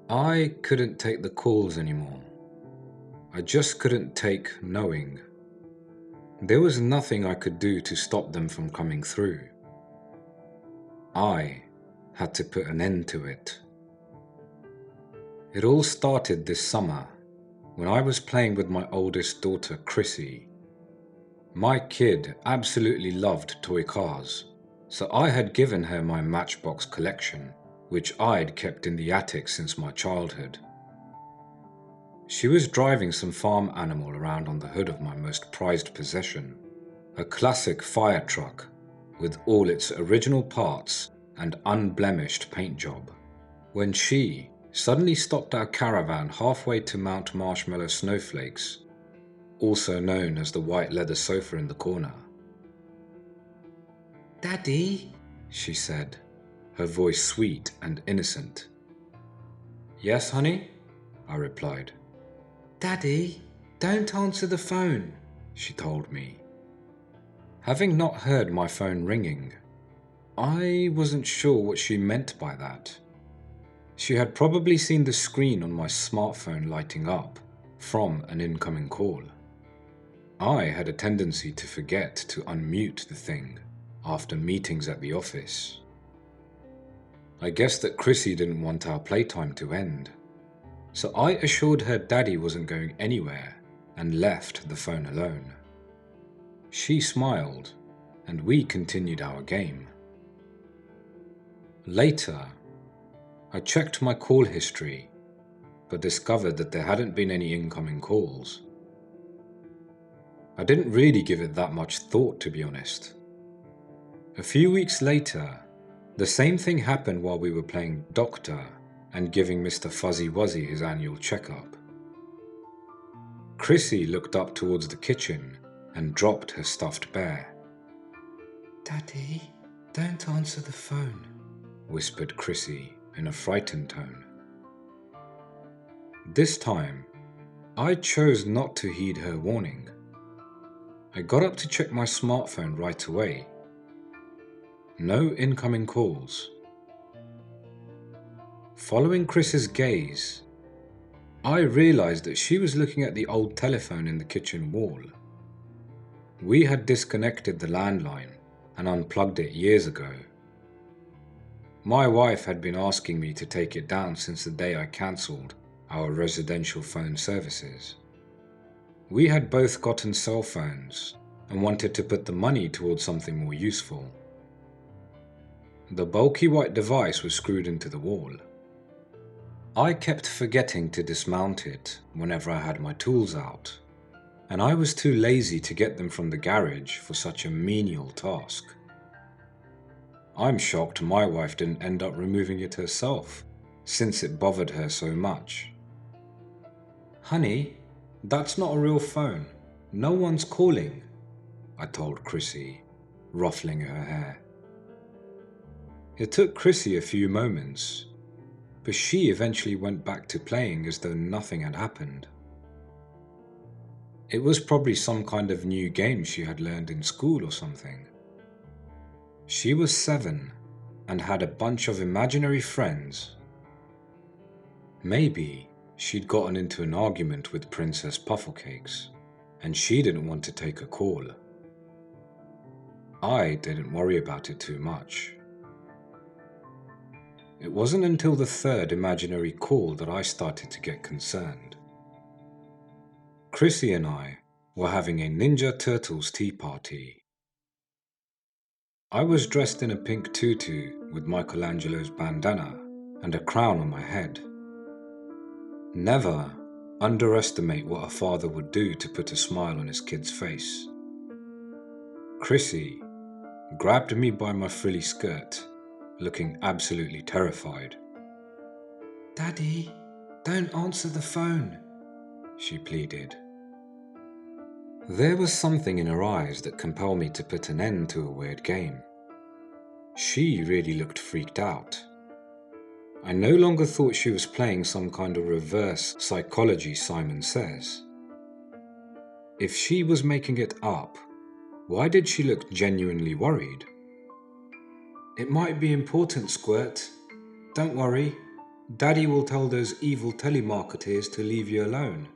I couldn't take the calls anymore. I just couldn't take knowing. There was nothing I could do to stop them from coming through. I had to put an end to it. It all started this summer when I was playing with my oldest daughter, Chrissy. My kid absolutely loved toy cars, so I had given her my Matchbox collection, which I'd kept in the attic since my childhood. She was driving some farm animal around on the hood of my most prized possession, a classic fire truck with all its original parts and unblemished paint job, when she suddenly stopped our caravan halfway to Mount Marshmallow Snowflakes, also known as the white leather sofa in the corner. "Daddy," she said, her voice sweet and innocent. "Yes, honey?" I replied. "Daddy, don't answer the phone," she told me. Having not heard my phone ringing, I wasn't sure what she meant by that. She had probably seen the screen on my smartphone lighting up from an incoming call. I had a tendency to forget to unmute the thing after meetings at the office. I guessed that Chrissy didn't want our playtime to end, so I assured her Daddy wasn't going anywhere and left the phone alone. She smiled, and we continued our game. Later, I checked my call history, but discovered that there hadn't been any incoming calls. I didn't really give it that much thought, to be honest. A few weeks later, the same thing happened while we were playing Doctor and giving Mr. Fuzzy Wuzzy his annual checkup. Chrissy looked up towards the kitchen and dropped her stuffed bear. "Daddy, don't answer the phone," whispered Chrissy in a frightened tone. This time, I chose not to heed her warning. I got up to check my smartphone right away. No incoming calls. Following Chris's gaze, I realized that she was looking at the old telephone in the kitchen wall. We had disconnected the landline and unplugged it years ago. My wife had been asking me to take it down since the day I cancelled our residential phone services. We had both gotten cell phones and wanted to put the money towards something more useful. The bulky white device was screwed into the wall. I kept forgetting to dismount it whenever I had my tools out, and I was too lazy to get them from the garage for such a menial task. I'm shocked my wife didn't end up removing it herself, since it bothered her so much. "Honey, that's not a real phone. No one's calling," I told Chrissy, ruffling her hair. It took Chrissy a few moments, but she eventually went back to playing as though nothing had happened. It was probably some kind of new game she had learned in school or something. She was 7 and had a bunch of imaginary friends. Maybe she'd gotten into an argument with Princess Pufflecakes, and she didn't want to take a call. I didn't worry about it too much. It wasn't until the 3rd imaginary call that I started to get concerned. Chrissy and I were having a Ninja Turtles tea party. I was dressed in a pink tutu with Michelangelo's bandana and a crown on my head. Never underestimate what a father would do to put a smile on his kid's face. Chrissy grabbed me by my frilly skirt, looking absolutely terrified. "Daddy, don't answer the phone," she pleaded. There was something in her eyes that compelled me to put an end to a weird game. She really looked freaked out. I no longer thought she was playing some kind of reverse psychology Simon Says. If she was making it up, why did she look genuinely worried? "It might be important, Squirt. Don't worry," Daddy will tell those evil telemarketers to leave you alone,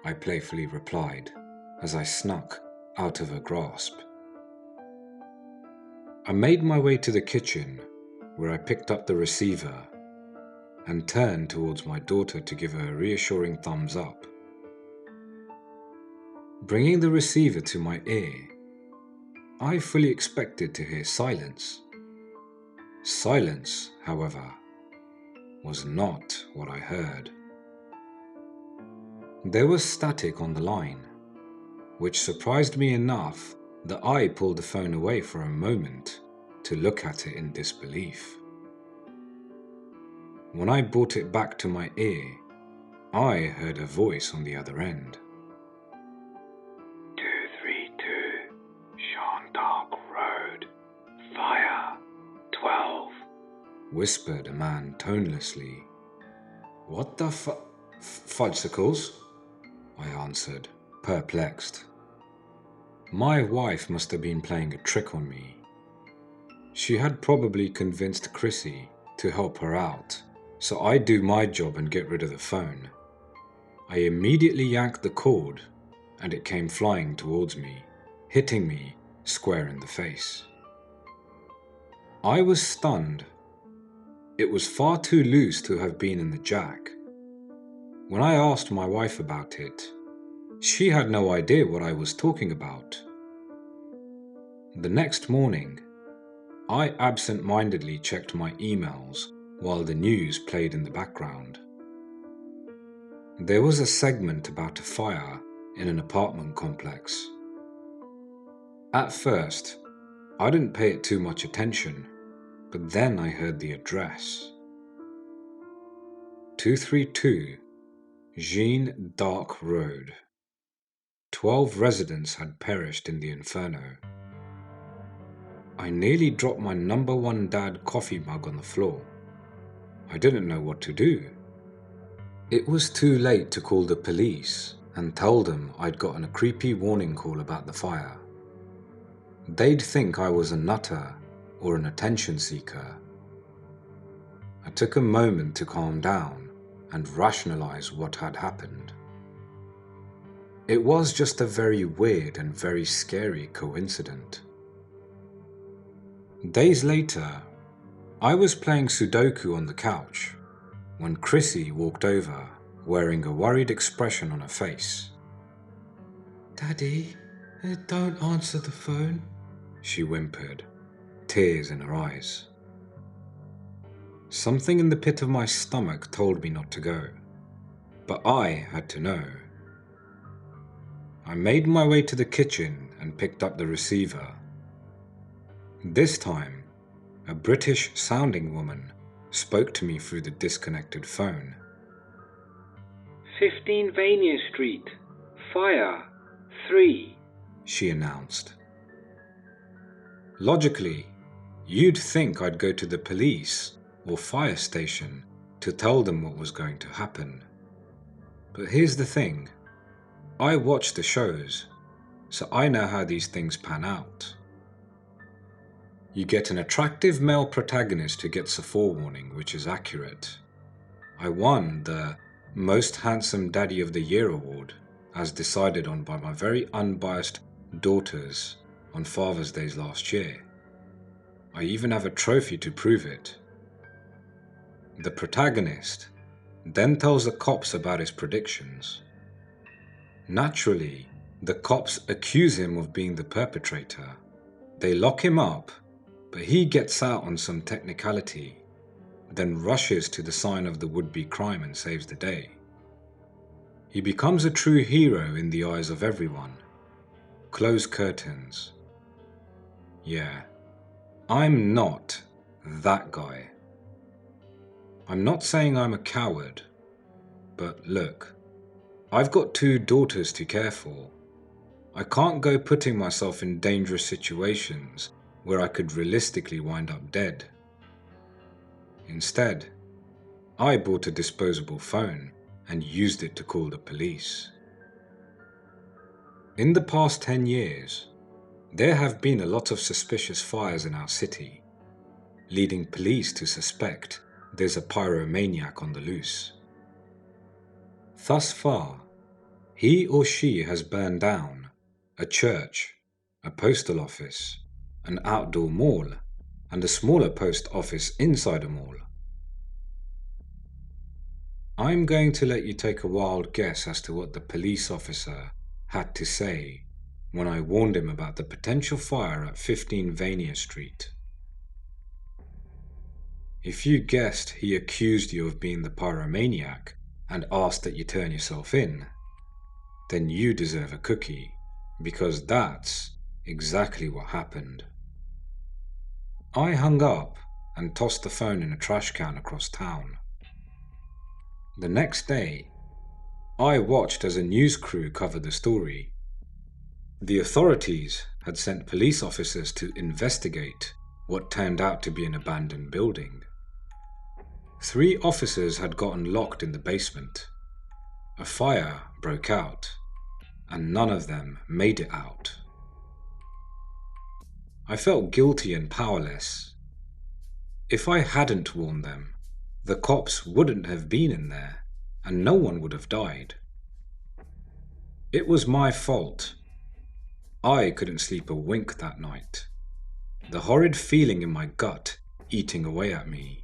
I playfully replied as I snuck out of her grasp. I made my way to the kitchen, where I picked up the receiver and turned towards my daughter to give her a reassuring thumbs up. Bringing the receiver to my ear, I fully expected to hear silence. Silence, however, was not what I heard. There was static on the line, which surprised me enough that I pulled the phone away for a moment to look at it in disbelief. When I brought it back to my ear, I heard a voice on the other end. 232 Sean Dark Road, Fire 12, whispered a man tonelessly. What the fudgesicles? I answered, perplexed. My wife must have been playing a trick on me. She had probably convinced Chrissy to help her out, so I'd do my job and get rid of the phone. I immediately yanked the cord, and it came flying towards me, hitting me square in the face. I was stunned. It was far too loose to have been in the jack. When I asked my wife about it, she had no idea what I was talking about. The next morning, I absent-mindedly checked my emails while the news played in the background. There was a segment about a fire in an apartment complex. At first, I didn't pay it too much attention, but then I heard the address. 232 Jean Dark Road. 12 residents had perished in the inferno. I nearly dropped my #1 dad coffee mug on the floor. I didn't know what to do. It was too late to call the police and tell them I'd gotten a creepy warning call about the fire. They'd think I was a nutter or an attention seeker. I took a moment to calm down and rationalize what had happened. It was just a very weird and very scary coincidence. Days later, I was playing Sudoku on the couch when Chrissy walked over, wearing a worried expression on her face. "Daddy, don't answer the phone," she whimpered, tears in her eyes. Something in the pit of my stomach told me not to go, but I had to know. I made my way to the kitchen and picked up the receiver. This time, a British-sounding woman spoke to me through the disconnected phone. 15 Vania Street, Fire 3, she announced. Logically, you'd think I'd go to the police or fire station to tell them what was going to happen. But here's the thing. I watch the shows, so I know how these things pan out. You get an attractive male protagonist who gets a forewarning, which is accurate. I won the Most Handsome Daddy of the Year award, as decided on by my very unbiased daughters on Father's Day last year. I even have a trophy to prove it. The protagonist then tells the cops about his predictions. Naturally, the cops accuse him of being the perpetrator. They lock him up, but he gets out on some technicality, then rushes to the scene of the would-be crime and saves the day. He becomes a true hero in the eyes of everyone. Close curtains. Yeah, I'm not that guy. I'm not saying I'm a coward, but look, I've got 2 daughters to care for. I can't go putting myself in dangerous situations where I could realistically wind up dead. Instead, I bought a disposable phone and used it to call the police. In the past 10 years, there have been a lot of suspicious fires in our city, leading police to suspect there's a pyromaniac on the loose. Thus far, he or she has burned down a church, a postal office, an outdoor mall, and a smaller post office inside a mall. I'm going to let you take a wild guess as to what the police officer had to say when I warned him about the potential fire at 15 Vania Street. If you guessed he accused you of being the pyromaniac and asked that you turn yourself in, then you deserve a cookie, because that's exactly what happened. I hung up and tossed the phone in a trash can across town. The next day, I watched as a news crew covered the story. The authorities had sent police officers to investigate what turned out to be an abandoned building. 3 officers had gotten locked in the basement. A fire broke out, and none of them made it out. I felt guilty and powerless. If I hadn't warned them, the cops wouldn't have been in there, and no one would have died. It was my fault. I couldn't sleep a wink that night, the horrid feeling in my gut eating away at me.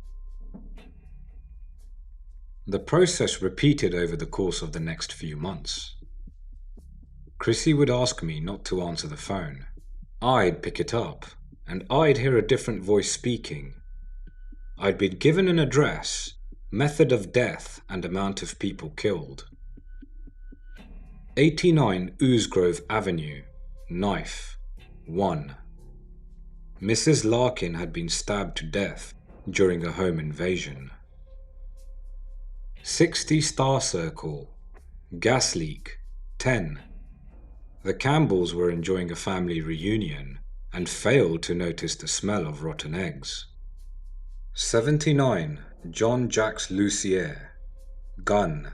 The process repeated over the course of the next few months. Chrissy would ask me not to answer the phone. I'd pick it up, and I'd hear a different voice speaking. I'd been given an address, method of death, and amount of people killed. 89 Oozgrove Avenue, knife, 1. Mrs. Larkin had been stabbed to death during a home invasion. 60 Star Circle, gas leak, 10. The Campbells were enjoying a family reunion and failed to notice the smell of rotten eggs. 79 John Jacques Lucier, gun,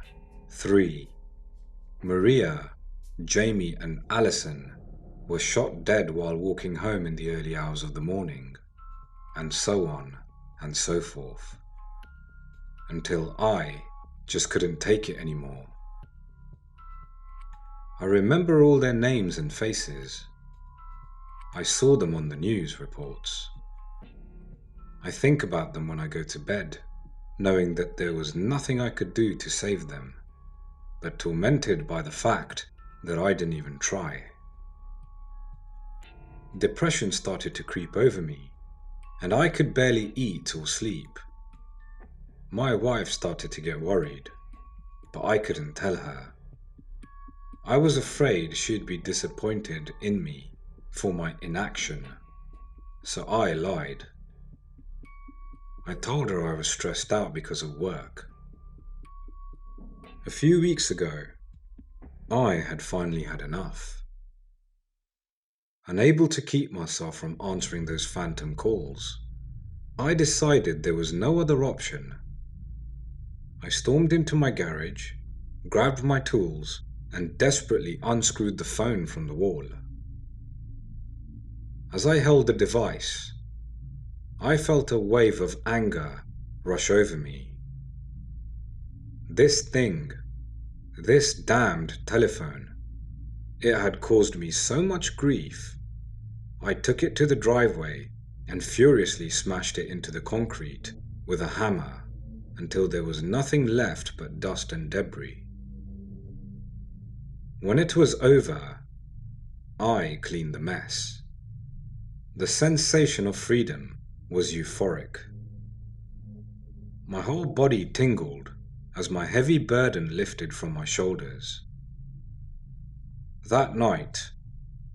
3. Maria, Jamie and Alison were shot dead while walking home in the early hours of the morning, and so on and so forth, until I just couldn't take it anymore. I remember all their names and faces. I saw them on the news reports. I think about them when I go to bed, knowing that there was nothing I could do to save them, but tormented by the fact that I didn't even try. Depression started to creep over me, and I could barely eat or sleep. My wife started to get worried, but I couldn't tell her. I was afraid she'd be disappointed in me for my inaction, so I lied. I told her I was stressed out because of work. A few weeks ago, I had finally had enough. Unable to keep myself from answering those phantom calls, I decided there was no other option. I stormed into my garage, grabbed my tools, and desperately unscrewed the phone from the wall. As I held the device, I felt a wave of anger rush over me. This thing, this damned telephone, it had caused me so much grief. I took it to the driveway and furiously smashed it into the concrete with a hammer until there was nothing left but dust and debris. When it was over, I cleaned the mess. The sensation of freedom was euphoric. My whole body tingled as my heavy burden lifted from my shoulders. That night,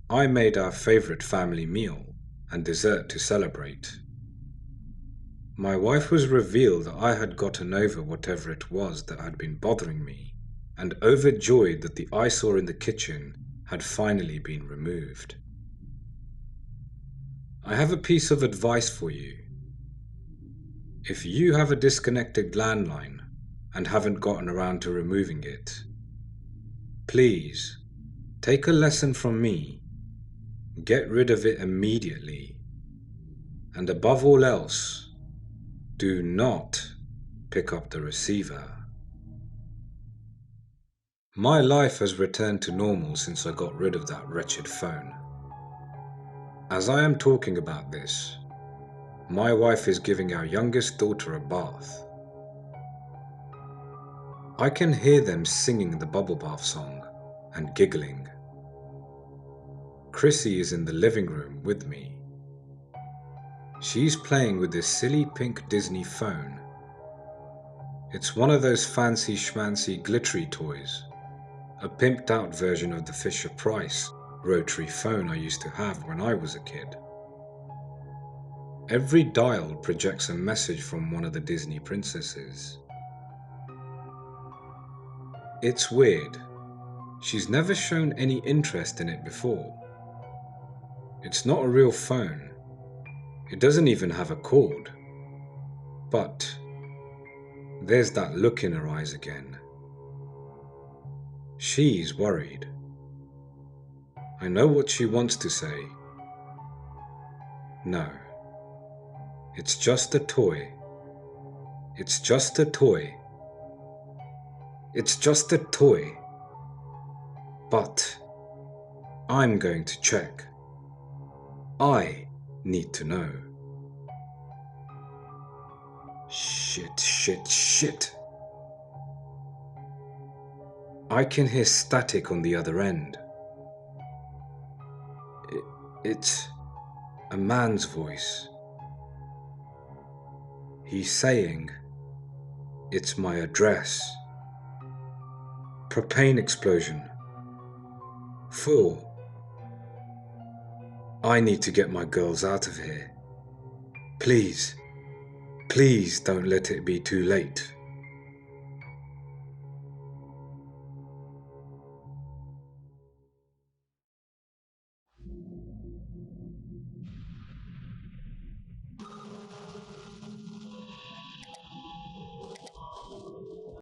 I made our favorite family meal and dessert to celebrate. My wife was revealed that I had gotten over whatever it was that had been bothering me, and overjoyed that the eyesore in the kitchen had finally been removed. I have a piece of advice for you. If you have a disconnected landline and haven't gotten around to removing it, please take a lesson from me. Get rid of it immediately. And above all else, do not pick up the receiver. My life has returned to normal since I got rid of that wretched phone. As I am talking about this, my wife is giving our youngest daughter a bath. I can hear them singing the bubble bath song and giggling. Chrissy is in the living room with me. She's playing with this silly pink Disney phone. It's one of those fancy schmancy glittery toys, a pimped out version of the Fisher-Price rotary phone I used to have when I was a kid. Every dial projects a message from one of the Disney princesses. It's weird. She's never shown any interest in it before. It's not a real phone. It doesn't even have a cord. But there's that look in her eyes again. She's worried. I know what she wants to say. No. It's just a toy. It's just a toy. It's just a toy. But I'm going to check. I need to know. Shit. I can hear static on the other end. It's a man's voice. He's saying, "It's my address. Propane explosion. Full. I need to get my girls out of here. Please don't let it be too late."